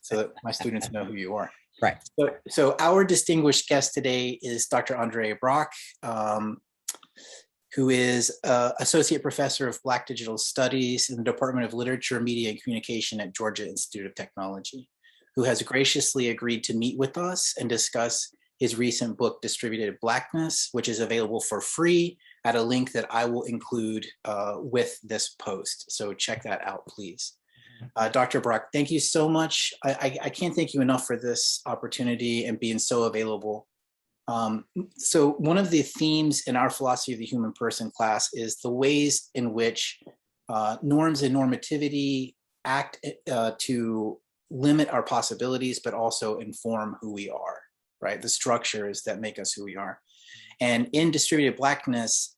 so that my students know who you are. Right. So our distinguished guest today is Dr. Andrea Brock, who is Associate Professor of Black Digital Studies in the Department of Literature, Media, and Communication at Georgia Institute of Technology, who has graciously agreed to meet with us and discuss his recent book, Distributed Blackness, which is available for free at a link that I will include with this post. So check that out, please. Dr. Brock, thank you so much. I can't thank you enough for this opportunity and being so available. So one of the themes in our philosophy of the human person class is the ways in which norms and normativity act to limit our possibilities, but also inform who we are, right? The structures that make us who we are. And in Distributed Blackness,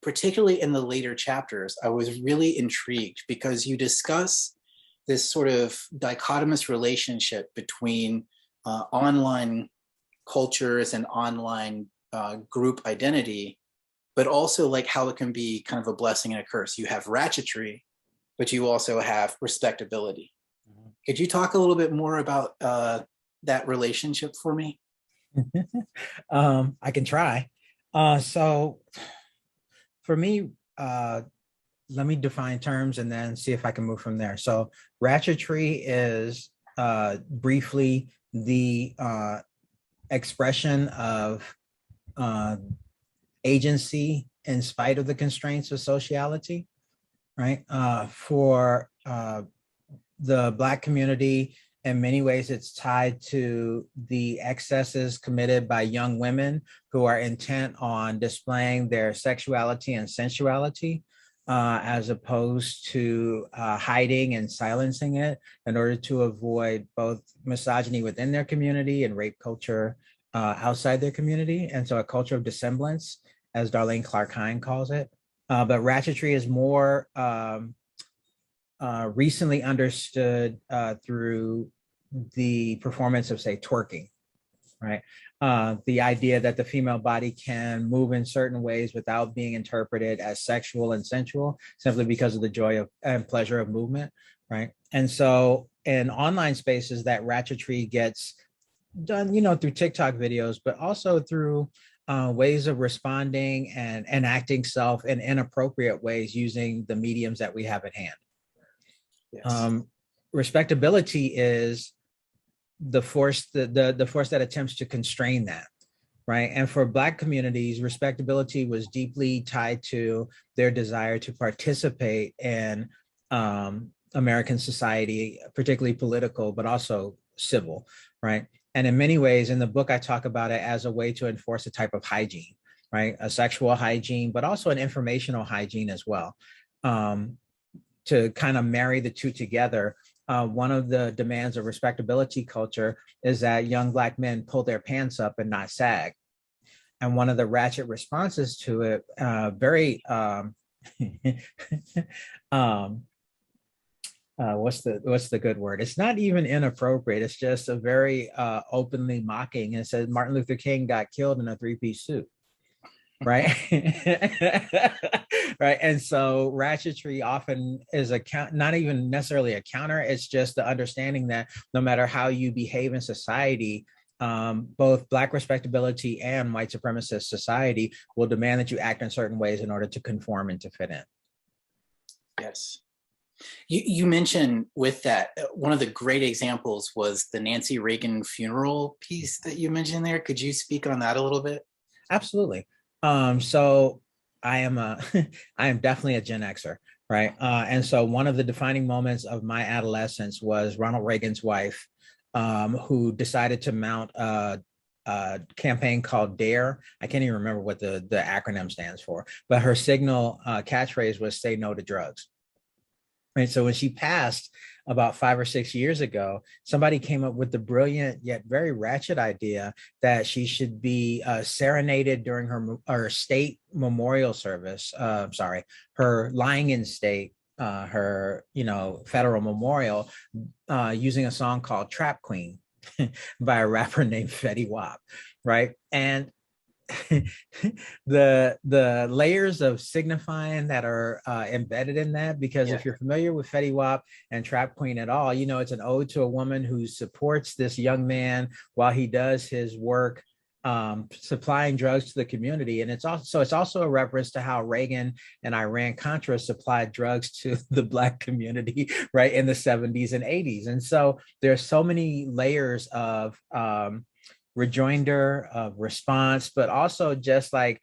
particularly in the later chapters, I was really intrigued because you discuss this sort of dichotomous relationship between online cultures and online group identity, but also like how it can be kind of a blessing and a curse. You have Ratchet Tree, but you also have respectability. Mm-hmm. Could you talk a little bit more about that relationship for me? I can try. So for me, let me define terms and then see if I can move from there. So Ratchet Tree is briefly the expression of agency in spite of the constraints of sociality, right? For the Black community, in many ways, it's tied to the excesses committed by young women who are intent on displaying their sexuality and sensuality, as opposed to hiding and silencing it in order to avoid both misogyny within their community and rape culture outside their community. And so a culture of dissemblance, as Darlene Clark Hine calls it. But Ratchet Tree is more recently understood through the performance of, say, twerking, right? The idea that the female body can move in certain ways without being interpreted as sexual and sensual, simply because of the joy of and pleasure of movement, right? And so in online spaces, that Ratchet Tree gets done, through TikTok videos, but also through ways of responding and enacting self in inappropriate ways using the mediums that we have at hand. Yes. Respectability is the force that attempts to constrain that, right? And for Black communities, respectability was deeply tied to their desire to participate in American society, particularly political, but also civil, right? And in many ways, in the book, I talk about it as a way to enforce a type of hygiene, right? A sexual hygiene, but also an informational hygiene as well. To kind of marry the two together, one of the demands of respectability culture is that young Black men pull their pants up and not sag. And one of the ratchet responses to it, what's the good word? It's not even inappropriate. It's just a very openly mocking. And it says Martin Luther King got killed in a three-piece suit. Right. Right. And so Ratchet Tree often is not even necessarily a counter. It's just the understanding that no matter how you behave in society, both Black respectability and white supremacist society will demand that you act in certain ways in order to conform and to fit in. Yes. You mentioned with that, one of the great examples was the Nancy Reagan funeral piece that you mentioned there. Could you speak on that a little bit? Absolutely. So I am definitely a Gen Xer, right? And so one of the defining moments of my adolescence was Ronald Reagan's wife, who decided to mount a campaign called DARE. I can't even remember what the acronym stands for, but her signal catchphrase was "Say no to drugs." Right. So when she passed about 5 or 6 years ago, somebody came up with the brilliant yet very ratchet idea that she should be serenaded during her state memorial service. Her lying in state, her federal memorial, using a song called "Trap Queen" by a rapper named Fetty Wap. Right. And the layers of signifying that are embedded in that, because if you're familiar with Fetty Wap and Trap Queen at all, you know it's an ode to a woman who supports this young man while he does his work supplying drugs to the community. And it's also a reference to how Reagan and Iran-Contra supplied drugs to the Black community, right, in the 70s and 80s. And so there's so many layers of rejoinder, of response, but also just like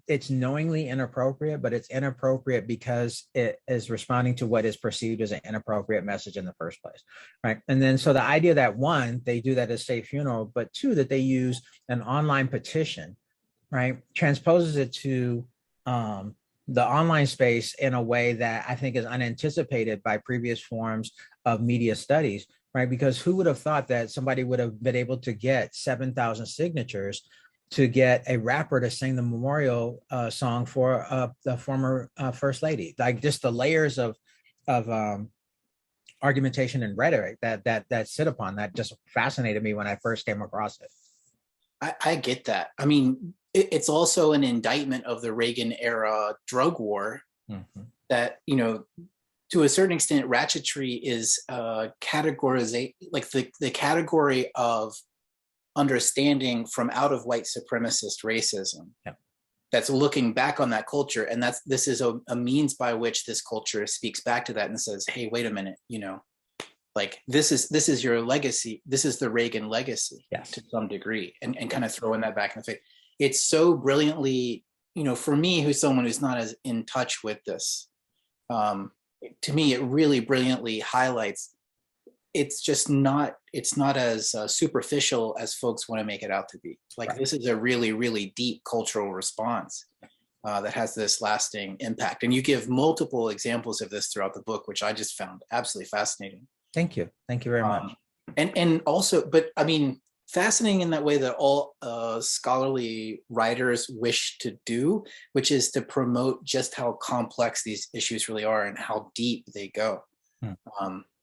it's knowingly inappropriate, but it's inappropriate because it is responding to what is perceived as an inappropriate message in the first place, right? And then so the idea that one, they do that at state funeral, but two, that they use an online petition, right, transposes it to the online space in a way that I think is unanticipated by previous forms of media studies, right? Because who would have thought that somebody would have been able to get 7,000 signatures to get a rapper to sing the memorial song for the former first lady? Like just the layers of argumentation and rhetoric that sit upon that just fascinated me when I first came across it. I get that. I mean, it's also an indictment of the Reagan era drug war that, you know, to a certain extent, Ratchet Tree is categorization, like the category of understanding from out of white supremacist racism. Yeah. That's looking back on that culture. And this is a means by which this culture speaks back to that and says, hey, wait a minute, you know, like this is your legacy. This is the Reagan legacy to some degree, and kind of throwing that back in the face. It's so brilliantly, you know, for me, who's someone who's not as in touch with this, to me, it really brilliantly highlights it's not as superficial as folks want to make it out to be. Like this is a really, really deep cultural response that has this lasting impact. And you give multiple examples of this throughout the book, which I just found absolutely fascinating. Thank you. Thank you very much. And also, but I mean, fascinating in that way that all scholarly writers wish to do, which is to promote just how complex these issues really are and how deep they go,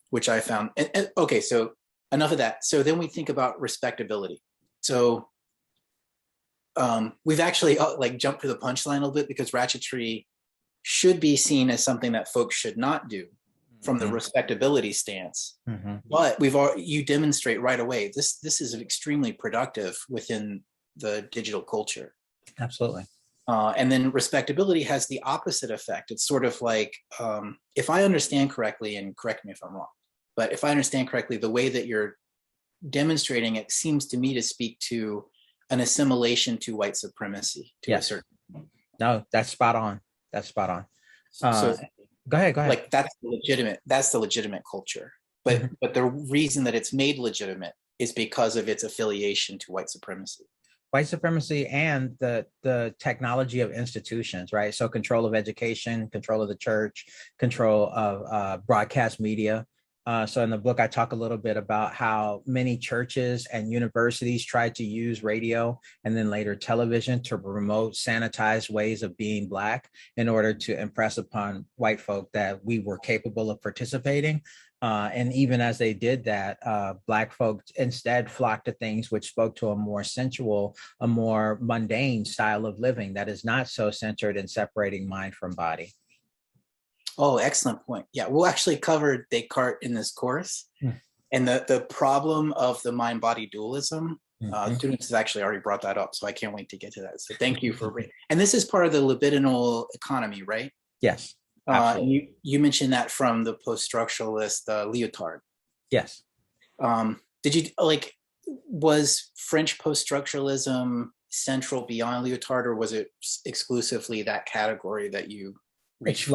which I found. Okay, so enough of that. So then we think about respectability. So we've actually like jumped to the punchline a little bit, because Ratchet Tree should be seen as something that folks should not do from the respectability stance. But you demonstrate right away, this is extremely productive within the digital culture. Absolutely. And then respectability has the opposite effect. It's sort of like, if I understand correctly, and correct me if I'm wrong, but if I understand correctly, the way that you're demonstrating it seems to me to speak to an assimilation to white supremacy to a certain. No, that's spot on. That's spot on. So Go ahead. Like that's the legitimate culture. But the reason that it's made legitimate is because of its affiliation to white supremacy. White supremacy and the technology of institutions, right? So control of education, control of the church, control of broadcast media. So in the book, I talk a little bit about how many churches and universities tried to use radio and then later television to promote sanitized ways of being Black in order to impress upon white folk that we were capable of participating. And even as they did that, Black folk instead flocked to things which spoke to a more sensual, a more mundane style of living that is not so centered in separating mind from body. Oh, excellent point. Yeah, we'll actually cover Descartes in this course, and the problem of the mind-body dualism. Students have actually already brought that up, so I can't wait to get to that. So thank you for and this is part of the libidinal economy, right? Yes. You mentioned that from the post-structuralist Lyotard. Yes. Did you was French post-structuralism central beyond Lyotard, or was it exclusively that category that you reached?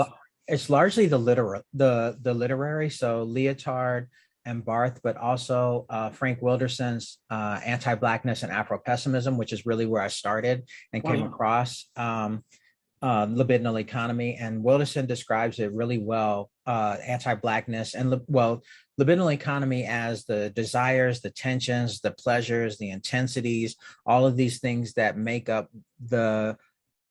It's largely the literary, so Lyotard and Barth, but also Frank Wilderson's anti-Blackness and Afro-pessimism, which is really where I started and came across libidinal economy. And Wilderson describes it really well, anti-Blackness and libidinal economy as the desires, the tensions, the pleasures, the intensities, all of these things that make up the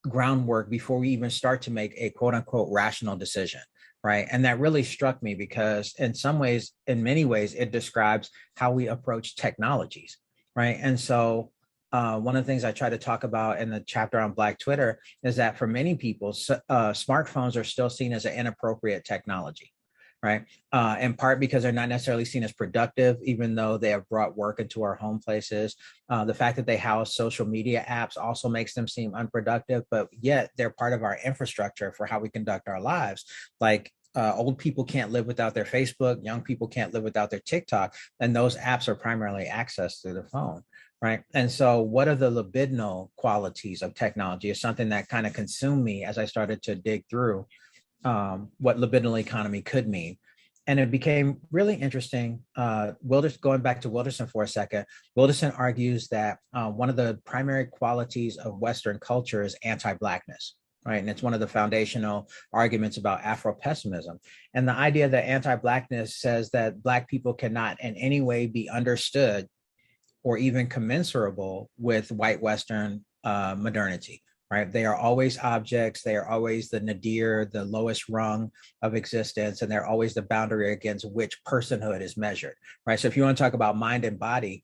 groundwork before we even start to make a quote unquote rational decision, right? And that really struck me because in many ways, it describes how we approach technologies, right? And so one of the things I try to talk about in the chapter on Black Twitter is that for many people, smartphones are still seen as an inappropriate technology, right? In part because they're not necessarily seen as productive, even though they have brought work into our home places. The fact that they house social media apps also makes them seem unproductive, but yet they're part of our infrastructure for how we conduct our lives. Like old people can't live without their Facebook, young people can't live without their TikTok, and those apps are primarily accessed through the phone. Right. And so what are the libidinal qualities of technology is something that kind of consumed me as I started to dig through what libidinal economy could mean. And it became really interesting. Going back to Wilderson for a second, Wilderson argues that one of the primary qualities of Western culture is anti-Blackness. Right. And it's one of the foundational arguments about Afro-pessimism. And the idea that anti-Blackness says that Black people cannot in any way be understood or even commensurable with white Western modernity, right? They are always objects. They are always the nadir, the lowest rung of existence, and they're always the boundary against which personhood is measured, right? So if you want to talk about mind and body,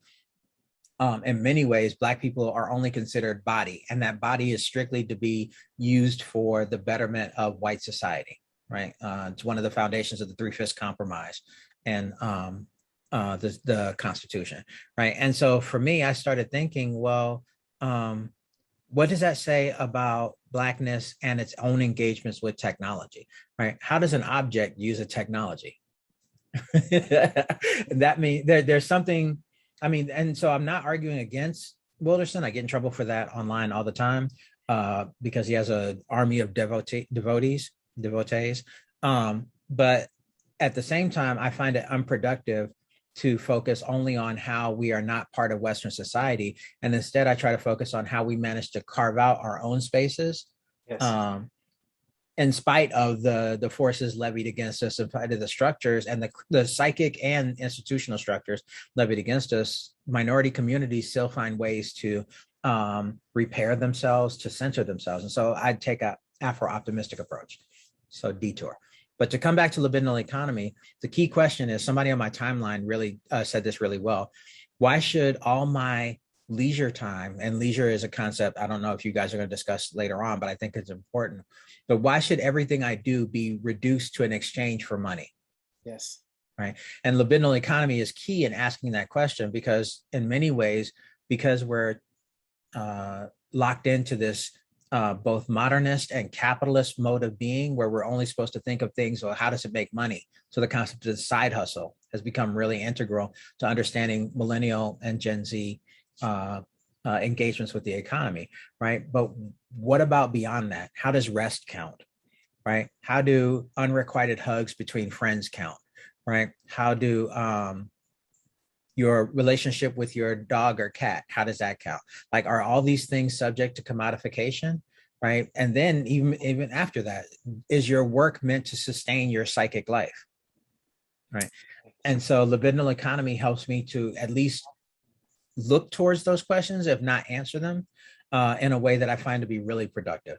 in many ways, Black people are only considered body, and that body is strictly to be used for the betterment of white society, right? It's one of the foundations of the Three-Fifths Compromise. And the Constitution, right? And so for me, I started thinking, well, what does that say about Blackness and its own engagements with technology, right? How does an object use a technology? That means there's something, I mean, and so I'm not arguing against Wilderson. I get in trouble for that online all the time because he has an army of devotees. But at the same time, I find it unproductive to focus only on how we are not part of Western society. And instead, I try to focus on how we manage to carve out our own spaces, yes, in spite of the forces levied against us, in spite of the structures and the psychic and institutional structures levied against us. Minority communities still find ways to repair themselves, to center themselves. And so I'd take a Afro-optimistic approach. So detour. But to come back to libidinal economy, the key question is, somebody on my timeline really said this really well. Why should all my leisure time, and leisure is a concept I don't know if you guys are going to discuss later on, but I think it's important. But why should everything I do be reduced to an exchange for money? Yes. Right. And libidinal economy is key in asking that question, because in many ways, because we're locked into this both modernist and capitalist mode of being, where we're only supposed to think of things, well, how does it make money? So the concept of the side hustle has become really integral to understanding millennial and Gen Z engagements with the economy, right? But what about beyond that? How does rest count, right? How do unrequited hugs between friends count, right? How do your relationship with your dog or cat, how does that count? Like, are all these things subject to commodification, right? And then even after that, is your work meant to sustain your psychic life, right? And so libidinal economy helps me to at least look towards those questions, if not answer them, in a way that I find to be really productive.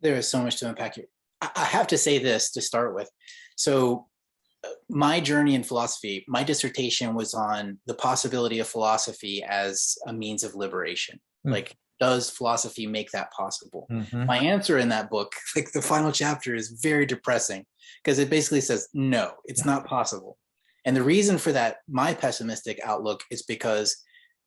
There is so much to unpack here. I have to say this to start with. So my journey in philosophy, my dissertation was on the possibility of philosophy as a means of liberation. Like, does philosophy make that possible? My answer in that book, like the final chapter, is very depressing, because it basically says, no, it's not possible. And the reason for that, my pessimistic outlook, is because,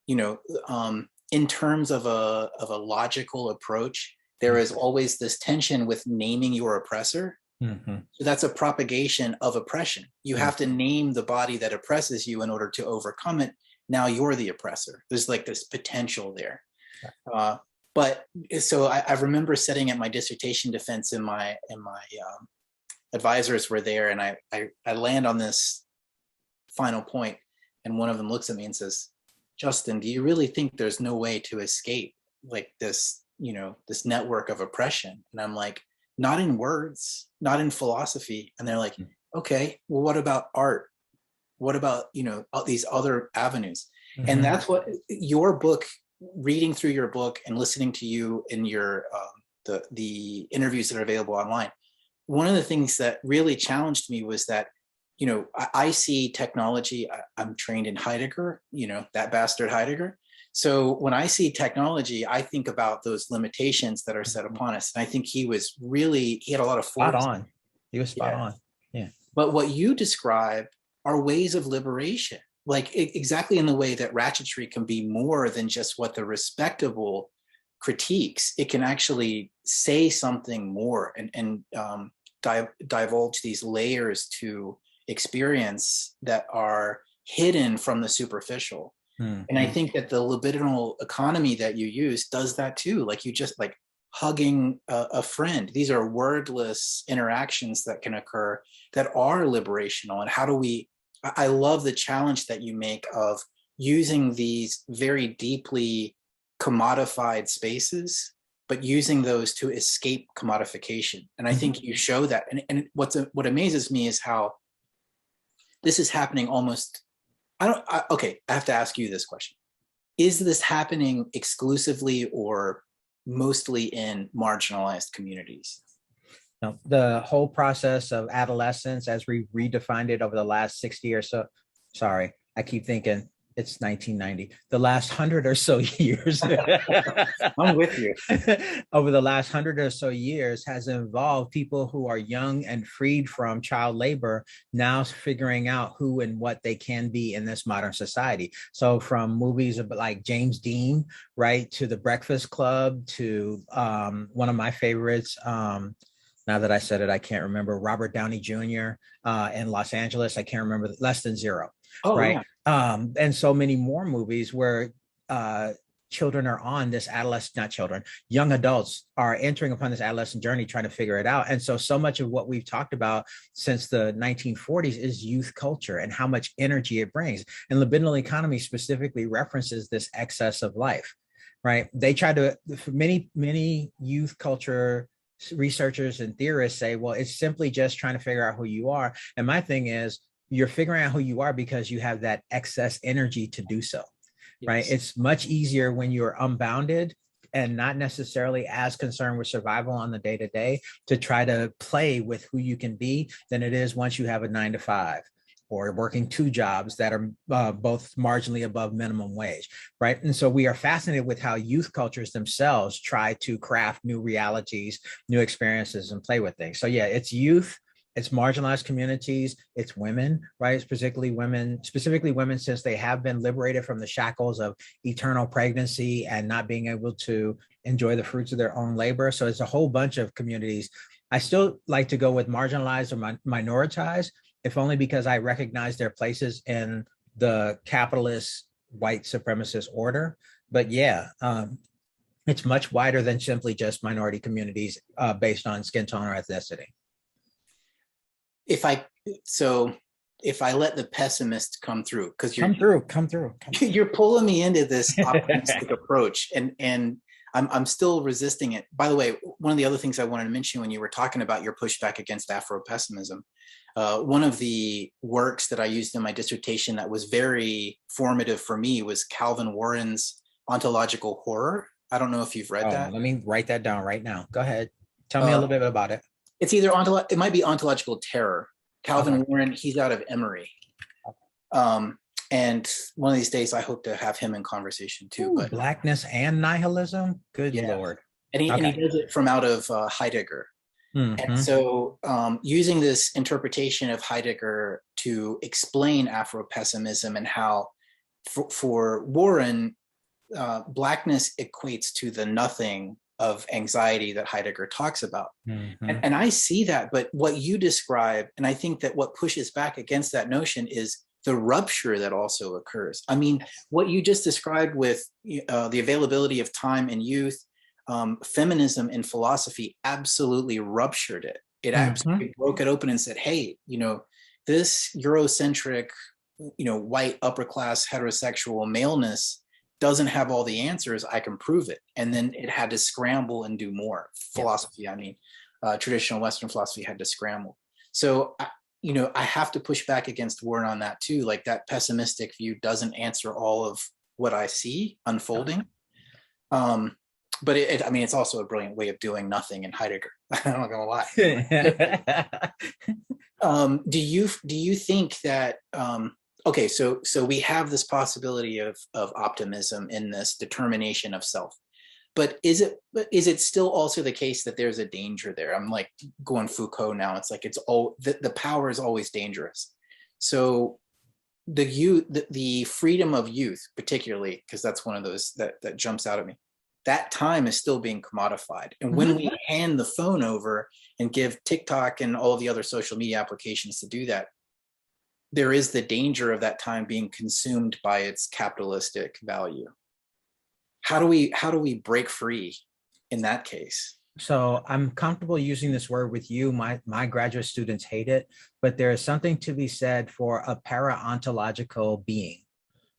in terms of a logical approach, there is always this tension with naming your oppressor. So that's a propagation of oppression. You have to name the body that oppresses you in order to overcome it. Now you're the oppressor. There's like this potential there. But so I remember setting at my dissertation defense, and my advisors were there, and I land on this final point, and one of them looks at me and says, Justin, do you really think there's no way to escape like this, this network of oppression? And I'm like, not in words, not in philosophy. And they're like, okay, well, what about art? What about, all these other avenues? And that's what your book, reading through your book and listening to you in your, the interviews that are available online. One of the things that really challenged me was that, I see technology. I'm trained in Heidegger, that bastard Heidegger. So when I see technology, I think about those limitations that are set upon us. And I think he had a lot of Spot force. on. He was spot on. Yeah. But what you describe are ways of liberation, like exactly in the way that Ratchet Tree can be more than just what the respectable critiques. It can actually say something more and divulge these layers to experience that are hidden from the superficial. Mm-hmm. And I think that the libidinal economy that you use does that too. Like you just like hugging a friend. These are wordless interactions that can occur that are liberational. And how do we, I love the challenge that you make of using these very deeply commodified spaces, but using those to escape commodification. And I think you show that. And what amazes me is how this is happening almost, okay, I have to ask you this question. Is this happening exclusively or mostly in marginalized communities? No, the whole process of adolescence, as we redefined it over the last 60 or so, sorry, I keep thinking it's 1990, the last 100 or so years. I'm with you. Over the last 100 or so years has involved people who are young and freed from child labor, now figuring out who and what they can be in this modern society. So from movies like James Dean, right, to The Breakfast Club, to one of my favorites, now that I said it, I can't remember, Robert Downey Jr. In Los Angeles, I can't remember, Less Than Zero. Oh, right. Yeah. And so many more movies where children are on this young adults are entering upon this adolescent journey, trying to figure it out. And so much of what we've talked about since the 1940s is youth culture and how much energy it brings. And Libidinal Economy specifically references this excess of life, right? They try to, many youth culture researchers and theorists say, well, it's simply just trying to figure out who you are. And my thing is, you're figuring out who you are because you have that excess energy to do so, right? Yes. It's much easier when you're unbounded and not necessarily as concerned with survival on the day-to-day to try to play with who you can be than it is once you have a 9-to-5 or working 2 jobs that are both marginally above minimum wage, right? And so we are fascinated with how youth cultures themselves try to craft new realities, new experiences, and play with things. So yeah, it's youth, it's marginalized communities, it's women, right? It's specifically women, since they have been liberated from the shackles of eternal pregnancy and not being able to enjoy the fruits of their own labor. So it's a whole bunch of communities. I still like to go with marginalized or minoritized, if only because I recognize their places in the capitalist white supremacist order. But yeah, it's much wider than simply just minority communities based on skin tone or ethnicity. If I let the pessimist come through, because come through. You're pulling me into this optimistic approach, and I'm still resisting it. By the way, one of the other things I wanted to mention when you were talking about your pushback against Afro-pessimism, one of the works that I used in my dissertation that was very formative for me was Calvin Warren's Ontological Horror. I don't know if you've read that. Let me write that down right now. Go ahead. Tell me a little bit about it. It's either it might be Ontological Terror. Calvin Warren, he's out of Emory. And one of these days, I hope to have him in conversation too. But Blackness and Nihilism? Good Lord. And he does it from out of Heidegger. And so using this interpretation of Heidegger to explain Afro-pessimism and how for Warren, Blackness equates to the nothing of anxiety that Heidegger talks about. And I see that, but what you describe, and I think that what pushes back against that notion is the rupture that also occurs. I mean, what you just described with the availability of time and youth, feminism in philosophy absolutely ruptured it. It absolutely broke it open and said, hey, this Eurocentric, white upper class heterosexual maleness doesn't have all the answers. I can prove it. And then it had to scramble and do more. Philosophy, traditional Western philosophy had to scramble. So, I have to push back against Warren on that too. Like that pessimistic view doesn't answer all of what I see unfolding. But it's also a brilliant way of doing nothing in Heidegger. I'm not gonna lie. Do you think that okay, so we have this possibility of optimism in this determination of self. But is it still also the case that there's a danger there? I'm like going Foucault now. It's like the power is always dangerous. So the freedom of youth, particularly, because that's one of those that jumps out at me. That time is still being commodified. And when we hand the phone over and give TikTok and all the other social media applications to do that, there is the danger of that time being consumed by its capitalistic value. How do we break free in that case? So I'm comfortable using this word with you. My graduate students hate it, but there is something to be said for a paraontological being,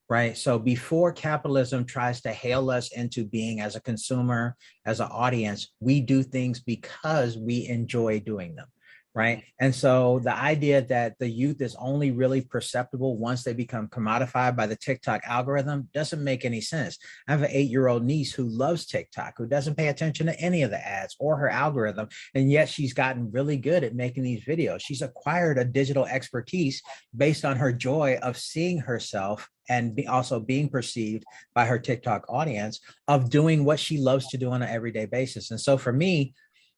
right? So before capitalism tries to hail us into being as a consumer, as an audience, we do things because we enjoy doing them, right? And so the idea that the youth is only really perceptible once they become commodified by the TikTok algorithm doesn't make any sense. I have an 8-year-old niece who loves TikTok, who doesn't pay attention to any of the ads or her algorithm, and yet she's gotten really good at making these videos. She's acquired a digital expertise based on her joy of seeing herself and also being perceived by her TikTok audience of doing what she loves to do on an everyday basis. And so for me,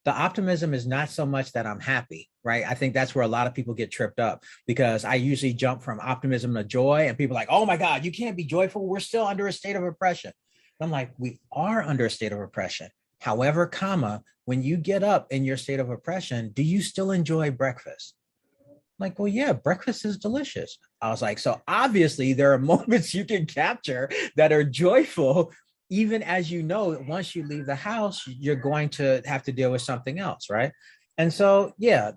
the optimism is not so much that I'm happy, right? I think that's where a lot of people get tripped up, because I usually jump from optimism to joy, and people are like, oh my God, you can't be joyful. We're still under a state of oppression. I'm like, we are under a state of oppression. However, when you get up in your state of oppression, do you still enjoy breakfast? Like, well, yeah, breakfast is delicious. I was like, so obviously there are moments you can capture that are joyful, even as you know, once you leave the house, you're going to have to deal with something else, right? And so, yeah,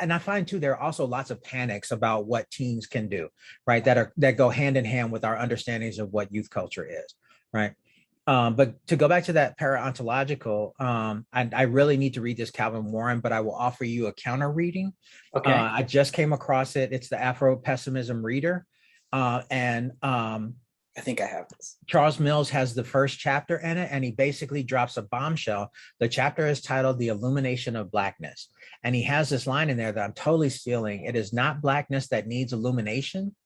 and I find too, there are also lots of panics about what teens can do, right? That go hand in hand with our understandings of what youth culture is, right? But to go back to that paraontological, I really need to read this Calvin Warren, but I will offer you a counter reading. Okay. I just came across it. It's the Afro Pessimism Reader. And I think I have this. Charles Mills has the first chapter in it, and he basically drops a bombshell. The chapter is titled The Illumination of Blackness. And he has this line in there that I'm totally stealing. It is not blackness that needs illumination,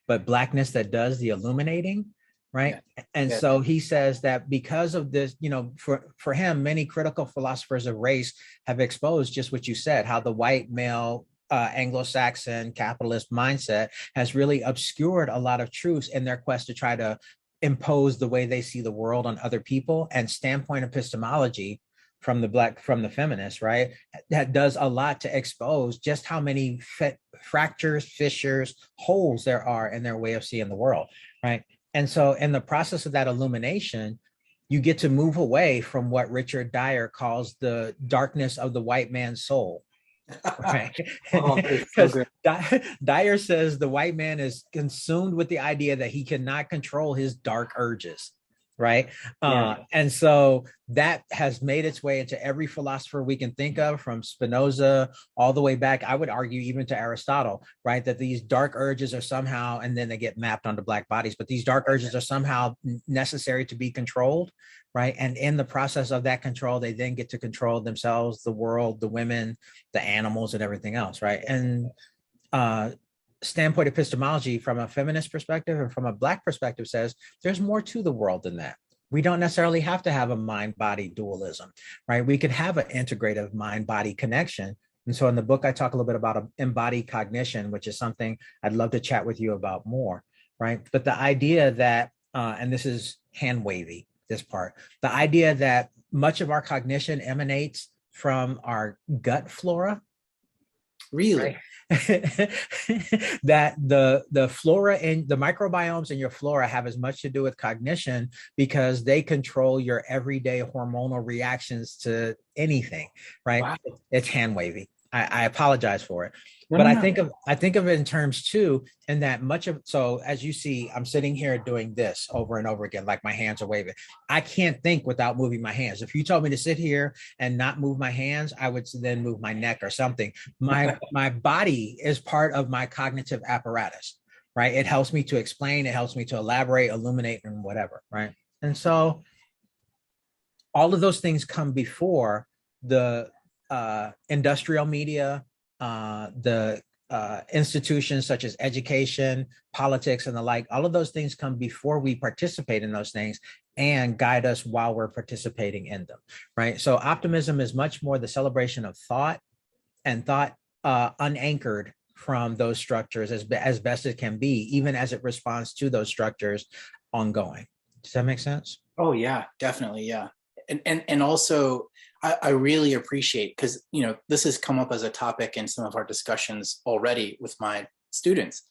but blackness that does the illuminating. Right. Yeah. And yeah. So he says that because of this, for him, many critical philosophers of race have exposed just what you said, how the white male Anglo-Saxon capitalist mindset has really obscured a lot of truths in their quest to try to impose the way they see the world on other people. And standpoint epistemology from the feminists, right, that does a lot to expose just how many fractures, fissures, holes there are in their way of seeing the world, right? And so in the process of that illumination, you get to move away from what Richard Dyer calls the darkness of the white man's soul. Right. Because Dyer says the white man is consumed with the idea that he cannot control his dark urges. Right. Yeah. And so that has made its way into every philosopher we can think of, from Spinoza all the way back, I would argue, even to Aristotle, right? That these dark urges are somehow, and then they get mapped onto black bodies, but these dark urges are somehow necessary to be controlled, right? And in the process of that control, they then get to control themselves, the world, the women, the animals, and everything else, right? And standpoint epistemology from a feminist perspective and from a Black perspective says there's more to the world than that. We don't necessarily have to have a mind-body dualism, right? We could have an integrative mind-body connection. And so in the book, I talk a little bit about embodied cognition, which is something I'd love to chat with you about more, right? But the idea that, and this is hand-wavy, this part, the idea that much of our cognition emanates from our gut flora. Really? Right? That the flora and the microbiomes in your flora have as much to do with cognition, because they control your everyday hormonal reactions to anything, right? Wow. It's hand wavy. I apologize for it. But I think of it in terms too, and that much of, so as you see, I'm sitting here doing this over and over again, like my hands are waving. I can't think without moving my hands. If you told me to sit here and not move my hands, I would then move my neck or something. My body is part of my cognitive apparatus, right? It helps me to explain, it helps me to elaborate, illuminate, and whatever, right? And so all of those things come before the industrial media, the institutions such as education, politics, and the like. All of those things come before we participate in those things and guide us while we're participating in them, right? So optimism is much more the celebration of thought, and thought unanchored from those structures as best it can be, even as it responds to those structures ongoing. Does that make sense? Oh yeah, definitely, yeah. And also I really appreciate, because this has come up as a topic in some of our discussions already with my students,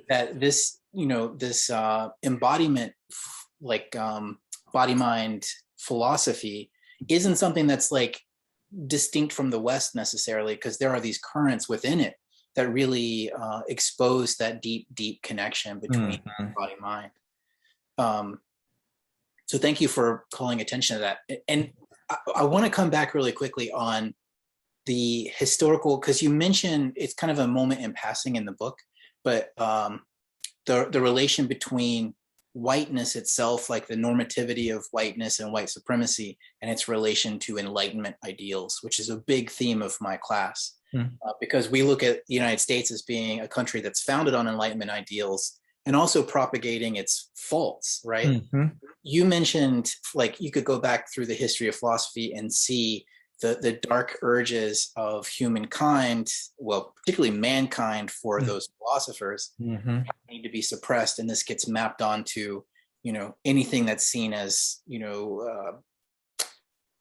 that this this embodiment, like body mind philosophy, isn't something that's like distinct from the West necessarily, because there are these currents within it that really expose that deep connection between body mind. So thank you for calling attention to that. And I want to come back really quickly on the historical, because you mentioned it's kind of a moment in passing in the book, but the relation between whiteness itself, like the normativity of whiteness and white supremacy, and its relation to Enlightenment ideals, which is a big theme of my class. Because we look at the United States as being a country that's founded on Enlightenment ideals and also propagating its faults, right? You mentioned, like, you could go back through the history of philosophy and see the dark urges of humankind, well, particularly mankind, for those philosophers need to be suppressed. And this gets mapped onto, anything that's seen as,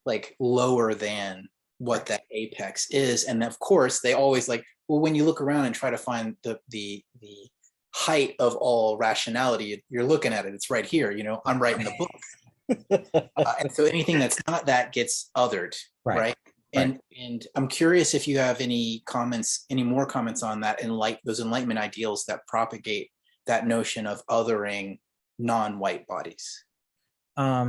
like lower than what that apex is. And of course, they always like, well, when you look around and try to find the height of all rationality, you're looking at it, it's right here, I'm writing the book. And so anything that's not that gets othered, right? And I'm curious if you have any more comments on that, and like those Enlightenment ideals that propagate that notion of othering non-white bodies.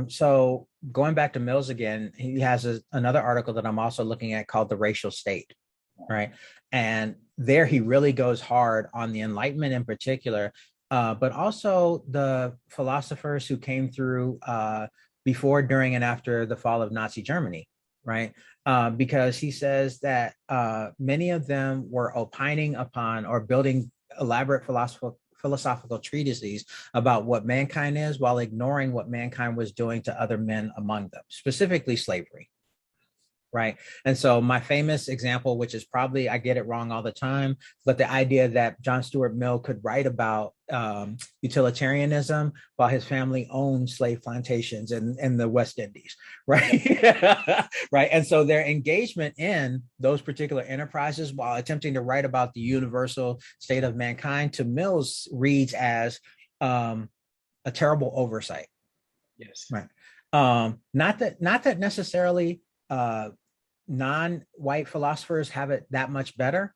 So going back to Mills again, he has another article that I'm also looking at called The Racial State, right? And there he really goes hard on the Enlightenment in particular, but also the philosophers who came through before, during, and after the fall of Nazi Germany, right? Because he says that many of them were opining upon or building elaborate philosophical treatises about what mankind is, while ignoring what mankind was doing to other men among them, specifically slavery. Right. And so my famous example, which is probably, I get it wrong all the time, but the idea that John Stuart Mill could write about utilitarianism while his family owned slave plantations in the West Indies. Right. Right. And so their engagement in those particular enterprises while attempting to write about the universal state of mankind, to Mills reads as a terrible oversight. Yes. Right. Not that necessarily non-white philosophers have it that much better,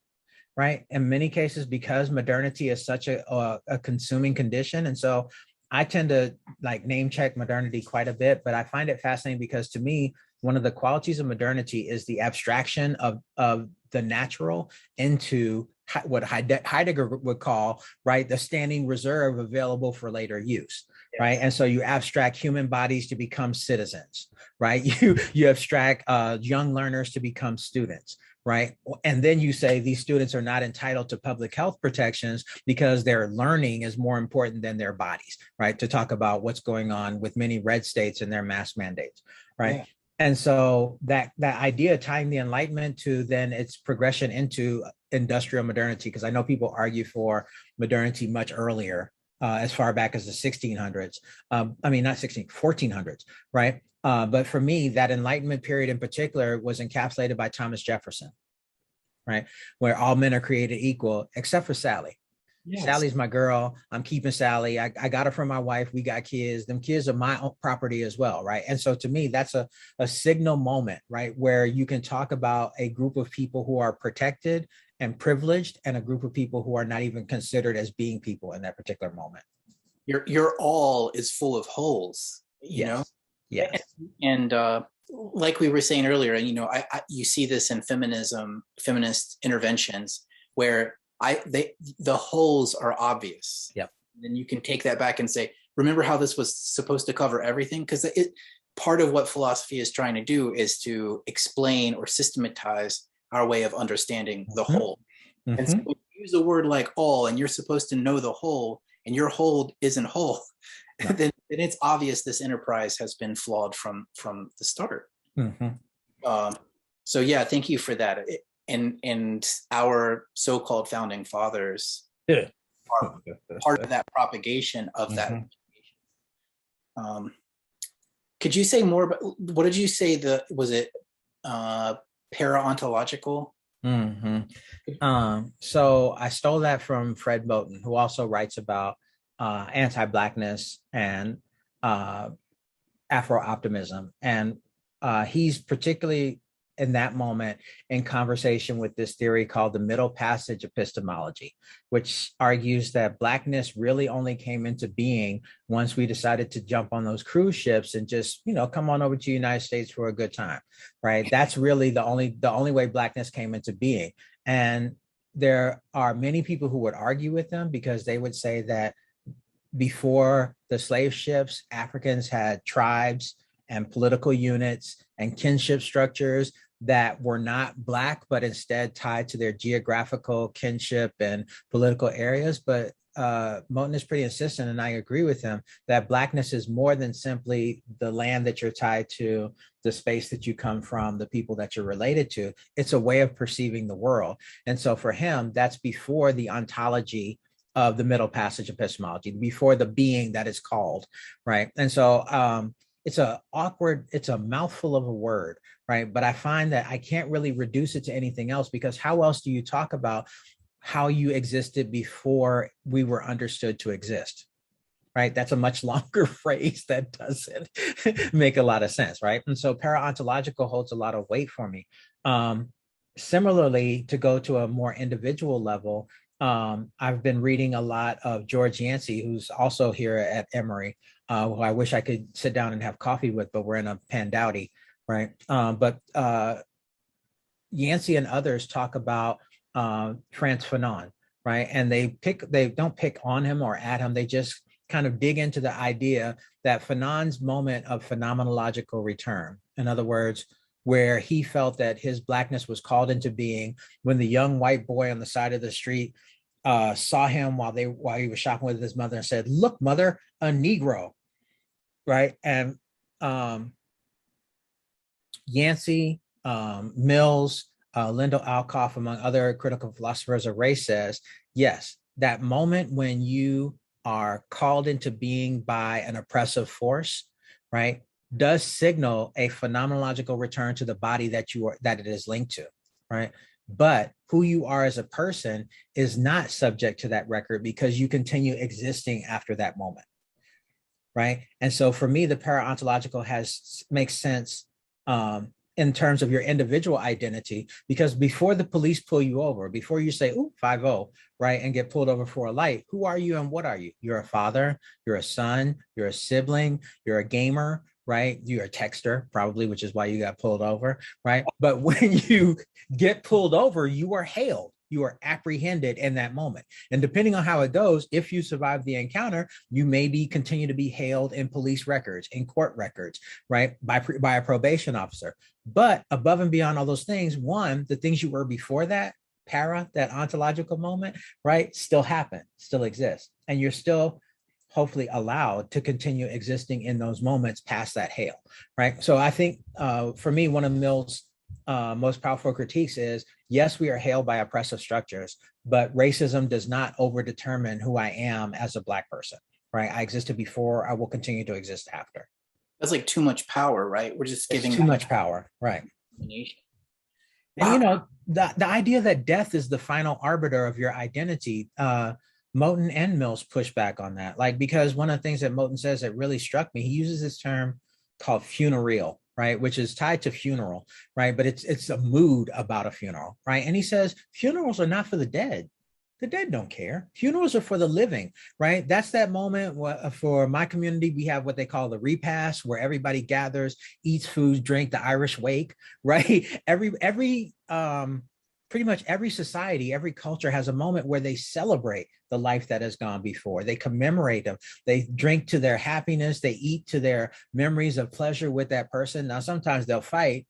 right? In many cases, because modernity is such a consuming condition. And so I tend to like name check modernity quite a bit, but I find it fascinating because to me, one of the qualities of modernity is the abstraction of the natural into what Heidegger would call, right, the standing reserve available for later use. Yes. Right. And so you abstract human bodies to become citizens, right? You abstract young learners to become students, right? And then you say these students are not entitled to public health protections because their learning is more important than their bodies, right? To talk about what's going on with many red states and their mask mandates, right? Yeah. And so that idea, tying the Enlightenment to then its progression into industrial modernity, because I know people argue for modernity much earlier, as far back as the 1600s. I mean, not 1400s, right? But for me, that Enlightenment period in particular was encapsulated by Thomas Jefferson, right? Where all men are created equal, except for Sally. Yes. Sally's my girl. I'm keeping Sally. I got her from my wife. We got kids. Them kids are my own property as well, right? And so to me, that's a signal moment, right? Where you can talk about a group of people who are protected and privileged, and a group of people who are not even considered as being people in that particular moment. Your all is full of holes, you know? Yes. And like we were saying earlier, and you see this in feminist interventions where the holes are obvious. Yep. Then you can take that back and say, remember how this was supposed to cover everything? Because part of what philosophy is trying to do is to explain or systematize our way of understanding the whole. And so Mhm. when you use a word like all, and you're supposed to know the whole, and your whole isn't whole, Right. then it's obvious this enterprise has been flawed from the start. Mhm. Um, so yeah, thank you for that. And our so-called founding fathers Yeah. are part of that propagation of that. Mhm. Um, could you say more about what did you say? Was it uh, paraontological? Mhm. So I stole that from Fred Moten, who also writes about anti-blackness and uh, Afro-optimism. And he's particularly in that moment in conversation with this theory called the middle passage epistemology, which argues that blackness really only came into being once we decided to jump on those cruise ships and just, come on over to the United States for a good time, right? That's really the only way blackness came into being. And there are many people who would argue with them because they would say that before the slave ships, Africans had tribes and political units and kinship structures that were not Black, but instead tied to their geographical kinship and political areas. But Moten is pretty insistent, and I agree with him, that Blackness is more than simply the land that you're tied to, the space that you come from, the people that you're related to. It's a way of perceiving the world. And so for him, that's before the ontology of the middle passage epistemology, before the being that is called, right? And so it's a mouthful of a word, right? But I find that I can't really reduce it to anything else, because how else do you talk about how you existed before we were understood to exist? Right? That's a much longer phrase that doesn't make a lot of sense, right? And so paraontological holds a lot of weight for me. Similarly, to go to a more individual level, I've been reading a lot of George Yancey, who's also here at Emory, who I wish I could sit down and have coffee with, but we're in a pandowdy, right? But Yancey and others talk about Frantz Fanon, right? And they don't pick on him or at him. They just kind of dig into the idea that Fanon's moment of phenomenological return, in other words, where he felt that his blackness was called into being when the young white boy on the side of the street saw him while he was shopping with his mother and said, "Look, mother, a Negro," right? And Yancey, Mills, Lyndall Alcoff, among other critical philosophers of race, says, yes, that moment when you are called into being by an oppressive force, right, does signal a phenomenological return to the body that it is linked to, right? But who you are as a person is not subject to that record because you continue existing after that moment, right? And so for me, the paraontological makes sense in terms of your individual identity, because before the police pull you over, before you say, ooh, 5-0, right, and get pulled over for a light, who are you and what are you? You're a father, you're a son, you're a sibling, you're a gamer, right? You're a texter, probably, which is why you got pulled over, right? But when you get pulled over, you are hailed. You are apprehended in that moment. And depending on how it goes, if you survive the encounter, you maybe continue to be hailed in police records, in court records, right? By a probation officer. But above and beyond all those things, one, the things you were before that, that ontological moment, right, still happen, still exist. And you're still hopefully allowed to continue existing in those moments past that hail, right? So I think for me, one of Mill's most powerful critiques is, yes, we are hailed by oppressive structures, but racism does not overdetermine who I am as a Black person, right? I existed before, I will continue to exist after. That's like too much power, right? We're just It's giving too much power, right? And wow. the idea that death is the final arbiter of your identity, Moten and Mills push back on that. Like, because one of the things that Moten says that really struck me, he uses this term called funereal, right, which is tied to funeral, right? But it's a mood about a funeral, right? And he says funerals are not for the dead. The dead don't care. Funerals are for the living, right? That's that moment for my community. We have what they call the repast, where everybody gathers, eats food, drink, the Irish wake, right? Pretty much every society, every culture has a moment where they celebrate the life that has gone before. They commemorate them. They drink to their happiness. They eat to their memories of pleasure with that person. Now, sometimes they'll fight,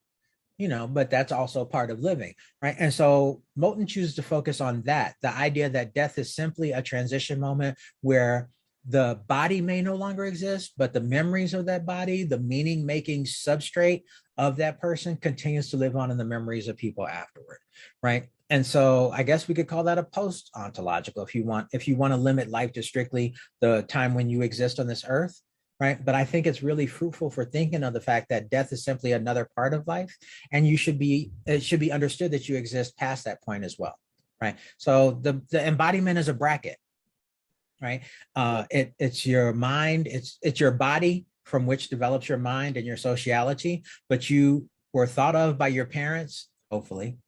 but that's also part of living, right? And so Moten chooses to focus on that, the idea that death is simply a transition moment where the body may no longer exist, but the memories of that body, the meaning making substrate of that person continues to live on in the memories of people afterward, right? And so I guess we could call that a post-ontological if you want to limit life to strictly the time when you exist on this earth, right? But I think it's really fruitful for thinking of the fact that death is simply another part of life, and it should be understood that you exist past that point as well, right? So the embodiment is a bracket, right? It's your mind, it's your body from which develops your mind and your sociality, but you were thought of by your parents, hopefully,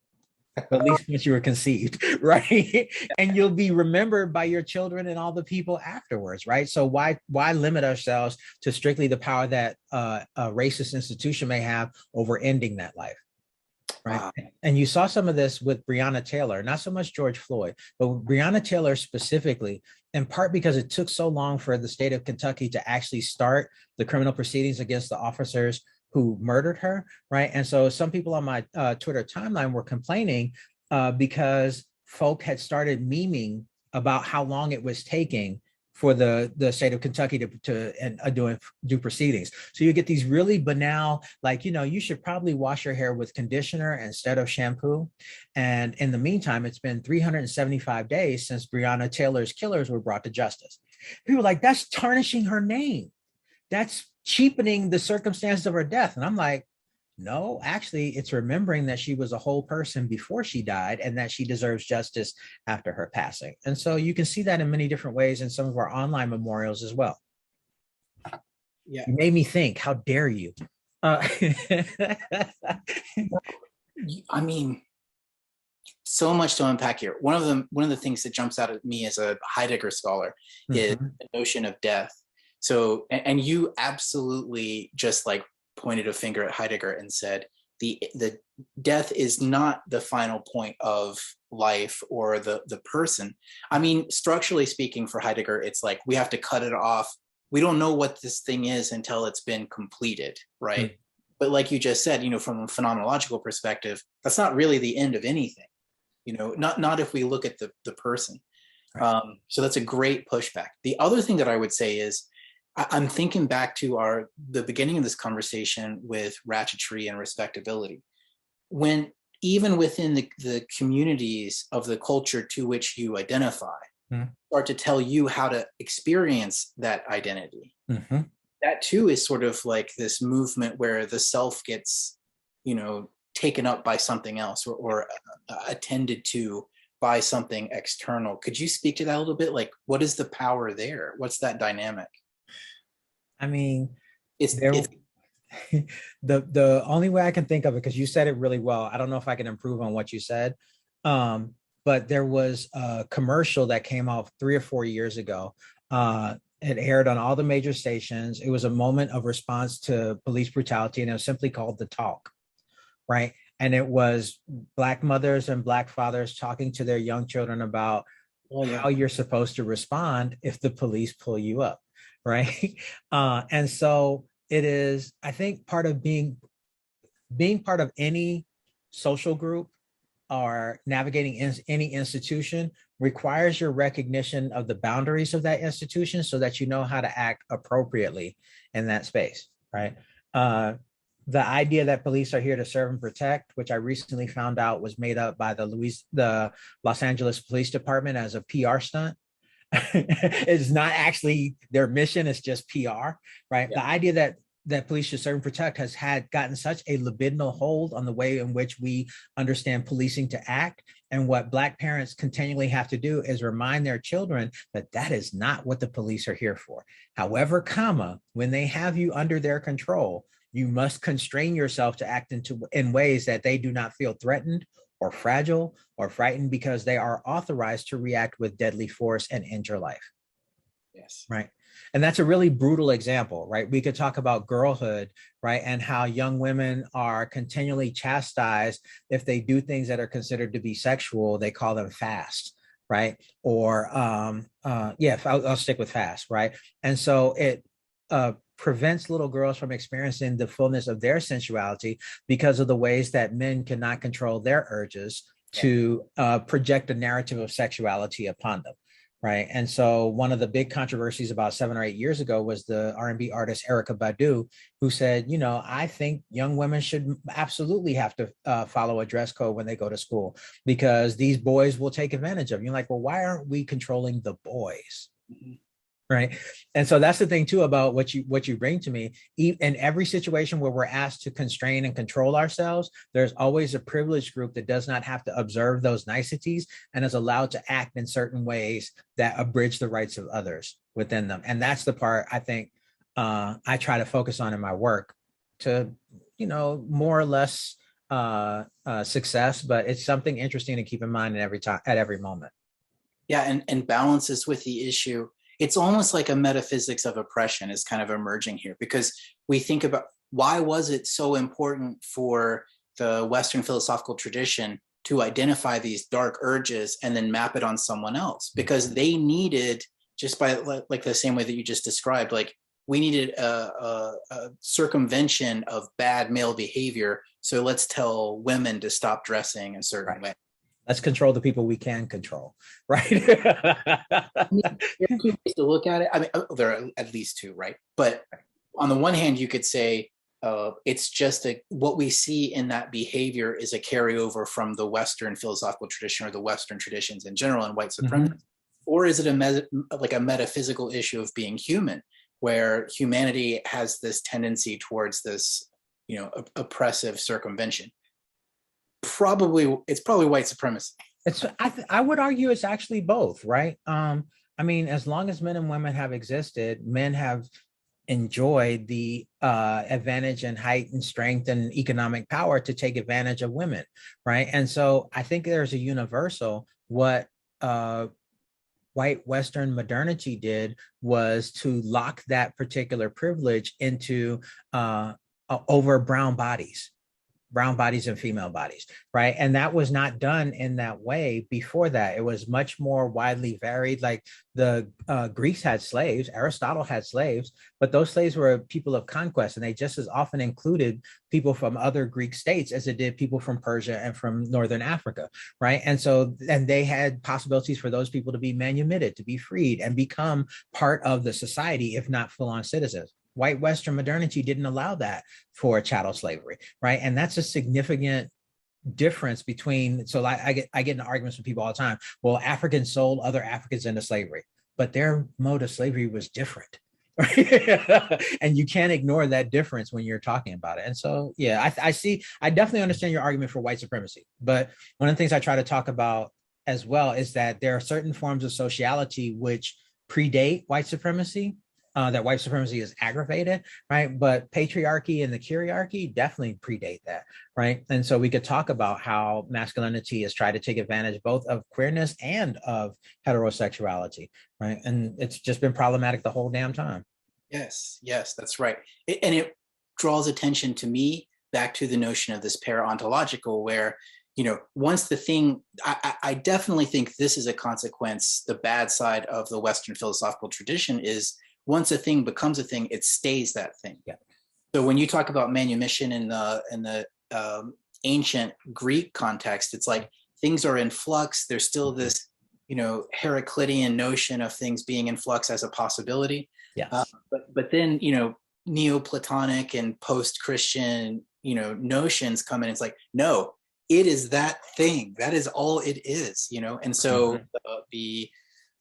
at least once you were conceived, right? And you'll be remembered by your children and all the people afterwards, right? So why limit ourselves to strictly the power that a racist institution may have over ending that life, right? Wow. And you saw some of this with Breonna Taylor, not so much George Floyd, but with Breonna Taylor specifically, in part because it took so long for the state of Kentucky to actually start the criminal proceedings against the officers who murdered her, right? And so some people on my Twitter timeline were complaining because folk had started memeing about how long it was taking for the state of Kentucky to do proceedings. So you get these really banal, like, you should probably wash your hair with conditioner instead of shampoo. And in the meantime, it's been 375 days since Breonna Taylor's killers were brought to justice. People are like, that's tarnishing her name. That's cheapening the circumstances of her death. And I'm like, no, actually, it's remembering that she was a whole person before she died and that she deserves justice after her passing. And so you can see that in many different ways in some of our online memorials as well. Yeah. You made me think, how dare you? I mean, so much to unpack here. One of the things that jumps out at me as a Heidegger scholar is the notion of death. So, and you absolutely just like pointed a finger at Heidegger and said, the death is not the final point of life or the person. I mean, structurally speaking, for Heidegger, it's like we have to cut it off. We don't know what this thing is until it's been completed, right? But like you just said, from a phenomenological perspective, that's not really the end of anything. Not if we look at the person. Right. So that's a great pushback. The other thing that I would say is, I'm thinking back to the beginning of this conversation with Ratchet Tree and respectability. When even within the communities of the culture to which you identify, start to tell you how to experience that identity. That too is sort of like this movement where the self gets, taken up by something else or attended to by something external. Could you speak to that a little bit? Like, what is the power there? What's that dynamic? I mean, the only way I can think of it, because you said it really well, I don't know if I can improve on what you said, but there was a commercial that came out 3 or 4 years ago. It aired on all the major stations. It was a moment of response to police brutality, and it was simply called The Talk, right? And it was Black mothers and Black fathers talking to their young children about how you're supposed to respond if the police pull you up. Right. And so it is, I think, part of being part of any social group or navigating any institution requires your recognition of the boundaries of that institution so that you know how to act appropriately in that space. Right. The idea that police are here to serve and protect, which I recently found out was made up by the Los Angeles Police Department as a PR stunt. It's not actually their mission, it's just PR, right? The idea that police should serve and protect has gotten such a libidinal hold on the way in which we understand policing to act. And what Black parents continually have to do is remind their children that that is not what the police are here for. However, when they have you under their control, you must constrain yourself to act in ways that they do not feel threatened or fragile or frightened, because they are authorized to react with deadly force and end your life. Yes. Right. And that's a really brutal example, right? We could talk about girlhood, right? And how young women are continually chastised if they do things that are considered to be sexual. They call them fast, right? Or I'll stick with fast, right? And so prevents little girls from experiencing the fullness of their sensuality because of the ways that men cannot control their urges to project a narrative of sexuality upon them. Right. And so one of the big controversies about 7 or 8 years ago was the R&B artist Erykah Badu, who said, you know, I think young women should absolutely have to follow a dress code when they go to school because these boys will take advantage of you. You're like, well, why aren't we controlling the boys? Mm-hmm. Right. And so that's the thing, too, about what you bring to me. In every situation where we're asked to constrain and control ourselves, there's always a privileged group that does not have to observe those niceties and is allowed to act in certain ways that abridge the rights of others within them. And that's the part I think I try to focus on in my work to, you know, more or less success. But it's something interesting to keep in mind at every moment. Yeah. And balances with the issue. It's almost like a metaphysics of oppression is kind of emerging here, because we think about why was it so important for the Western philosophical tradition to identify these dark urges and then map it on someone else? Because they needed, just by like the same way that you just described, like we needed a circumvention of bad male behavior. So let's tell women to stop dressing a certain way. Let's control the people we can control, right? There are two ways to look at it. I mean, there are at least two, right? But on the one hand, you could say it's just what we see in that behavior is a carryover from the Western philosophical tradition or the Western traditions in general and white supremacy. Mm-hmm. Or is it a metaphysical issue of being human, where humanity has this tendency towards this, you know, oppressive circumvention? It's probably white supremacy. I would argue it's actually both, right? I mean, as long as men and women have existed, men have enjoyed the advantage and height and strength and economic power to take advantage of women, right? And so I think there's a universal. What white Western modernity did was to lock that particular privilege into over brown bodies and female bodies, right? And that was not done in that way before that. It was much more widely varied. Like the Greeks had slaves, Aristotle had slaves, but those slaves were people of conquest, and they just as often included people from other Greek states as it did people from Persia and from Northern Africa, right? And so, and they had possibilities for those people to be manumitted, to be freed and become part of the society, if not full-on citizens. White Western modernity didn't allow that for chattel slavery, right? And that's a significant difference between, so I get into arguments with people all the time. Well, Africans sold other Africans into slavery, but their mode of slavery was different. Right? And you can't ignore that difference when you're talking about it. And so, yeah, I definitely understand your argument for white supremacy. But one of the things I try to talk about as well is that there are certain forms of sociality which predate white supremacy. That white supremacy is aggravated, right? But patriarchy and the kyriarchy definitely predate that, right? And so we could talk about how masculinity has tried to take advantage both of queerness and of heterosexuality, right? And it's just been problematic the whole damn time. Yes, that's right. And it draws attention to me back to the notion of this paraontological, where, you know, once the thing, I definitely think this is a consequence, the bad side of the Western philosophical tradition is, once a thing becomes a thing, it stays that thing. Yeah. So when you talk about manumission in the ancient Greek context, it's like things are in flux. There's still this, you know, Heraclitean notion of things being in flux as a possibility. Yes. But then, you know, Neoplatonic and post-Christian, you know, notions come in. It's like, no, it is that thing. That is all it is, you know. And so the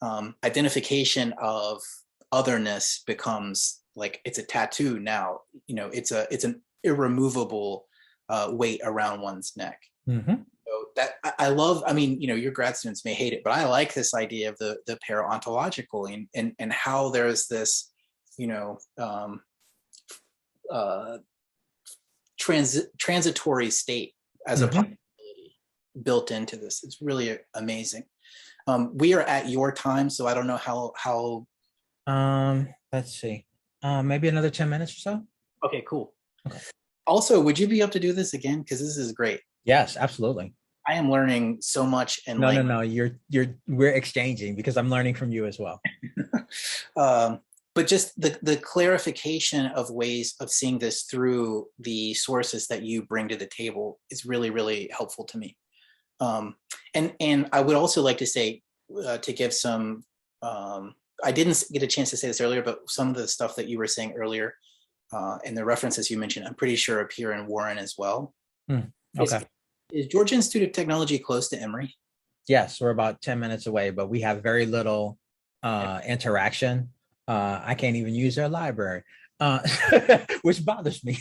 identification of otherness becomes like it's a tattoo now. You know, it's an irremovable weight around one's neck. Mm-hmm. So that I love. I mean, you know, your grad students may hate it, but I like this idea of the paraontological and how there's this, you know, transitory state as a possibility built into this. It's really amazing. We are at your time, so I don't know how. Let's see. Maybe another 10 minutes or so. Okay, cool. Okay. Also, would you be able to do this again? Because this is great. Yes, absolutely. I am learning so much. And no. We're exchanging because I'm learning from you as well. but just the clarification of ways of seeing this through the sources that you bring to the table is really, really helpful to me. And I would also like to say, to give some, I didn't get a chance to say this earlier, but some of the stuff that you were saying earlier and the references you mentioned, I'm pretty sure appear in Warren as well. Okay. Is Georgia Institute of Technology close to Emory? Yes, we're about 10 minutes away, but we have very little interaction. I can't even use their library, which bothers me.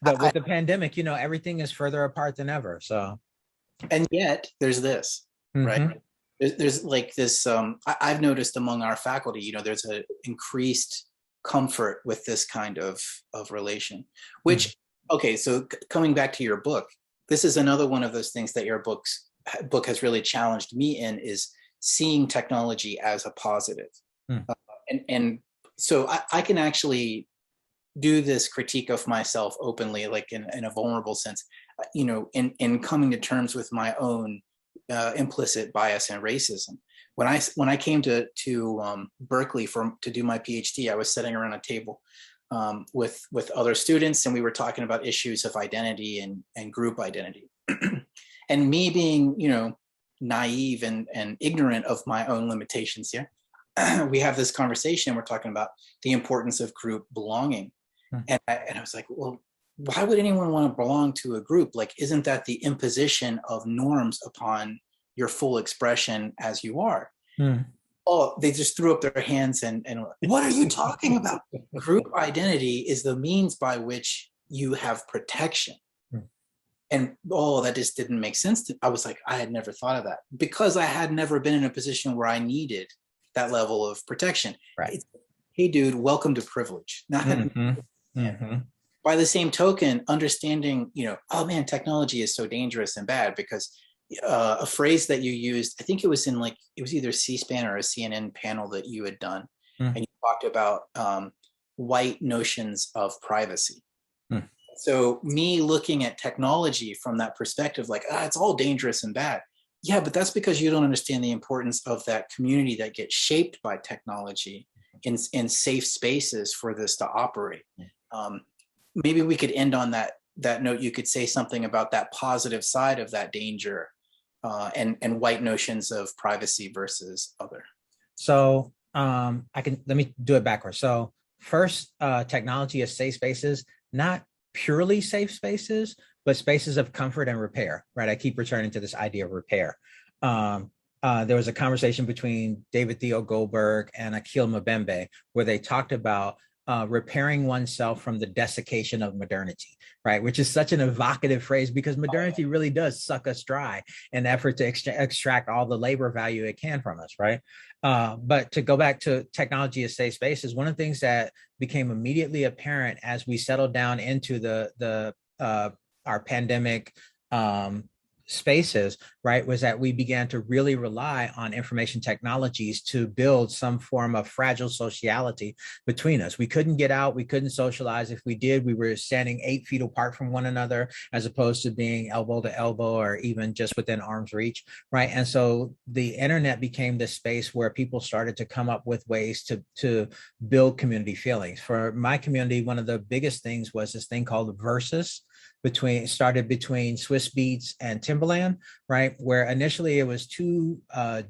But with the pandemic, you know, everything is further apart than ever. So, and yet there's this, right? There's like this, I've noticed among our faculty, you know, there's an increased comfort with this kind of relation, which, okay, so coming back to your book, this is another one of those things that your book has really challenged me in, is seeing technology as a positive. And so I can actually do this critique of myself openly, like in a vulnerable sense, you know, in coming to terms with my own implicit bias and racism. When I came to Berkeley to do my PhD, I was sitting around a table with other students, and we were talking about issues of identity and group identity. And me being, you know, naive and ignorant of my own limitations here, we have this conversation. We're talking about the importance of group belonging. And I was like, well, why would anyone want to belong to a group? Like, isn't that the imposition of norms upon your full expression as you are? Oh, they just threw up their hands and what are you talking about? Group identity is the means by which you have protection. And that just didn't make sense. I was like, I had never thought of that, because I had never been in a position where I needed that level of protection. Right. Hey, dude, welcome to privilege. By the same token, understanding, you know, oh man, technology is so dangerous and bad, because a phrase that you used, I think it was in it was either C-SPAN or a CNN panel that you had done, and you talked about white notions of privacy. So me looking at technology from that perspective, like, it's all dangerous and bad. Yeah, but that's because you don't understand the importance of that community that gets shaped by technology in safe spaces for this to operate. Maybe we could end on that note. You could say something about that positive side of that danger, and white notions of privacy versus other. So let me do it backwards. So first, technology is safe spaces, not purely safe spaces, but spaces of comfort and repair, right? I keep returning to this idea of repair. There was a conversation between David Theo Goldberg and Akil Mbembe where they talked about repairing oneself from the desiccation of modernity, right? Which is such an evocative phrase, because modernity really does suck us dry in the effort to extract all the labor value it can from us, right? But to go back to technology as safe spaces, one of the things that became immediately apparent as we settled down into our pandemic spaces, right, was that we began to really rely on information technologies to build some form of fragile sociality between us. We couldn't get out, we couldn't socialize. If we did, we were standing 8 feet apart from one another, as opposed to being elbow to elbow or even just within arm's reach, right? And so the internet became this space where people started to come up with ways to build community feelings. For my community, one of the biggest things was this thing called Versus, started between Swiss Beats and Timbaland, right? Where initially it was two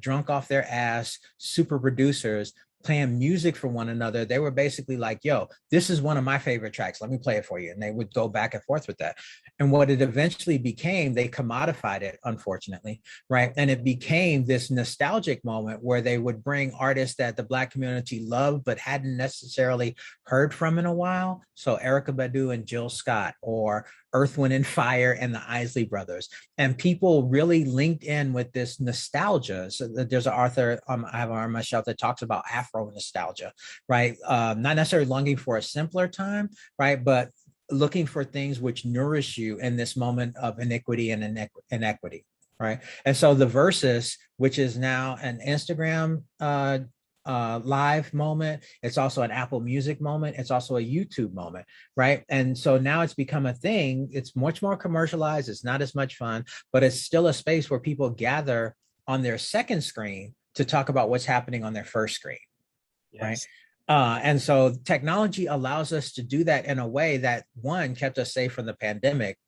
drunk off their ass super producers playing music for one another. They were basically like, yo, this is one of my favorite tracks. Let me play it for you. And they would go back and forth with that. And what it eventually became, they commodified it, unfortunately, right? And it became this nostalgic moment where they would bring artists that the Black community loved, but hadn't necessarily heard from in a while. So Erykah Badu and Jill Scott, or Earth, Wind, and Fire and the Isley Brothers. And people really linked in with this nostalgia. So there's an author I have on my shelf that talks about Afro nostalgia, right? Not necessarily longing for a simpler time, right? But looking for things which nourish you in this moment of iniquity and inequity, right? And so the Versus, which is now an Instagram live moment, it's also an Apple Music moment, it's also a YouTube moment, right? And so now it's become a thing. It's much more commercialized, it's not as much fun, but it's still a space where people gather on their second screen to talk about what's happening on their first screen, right? Yes. And so technology allows us to do that in a way that, one, kept us safe from the pandemic,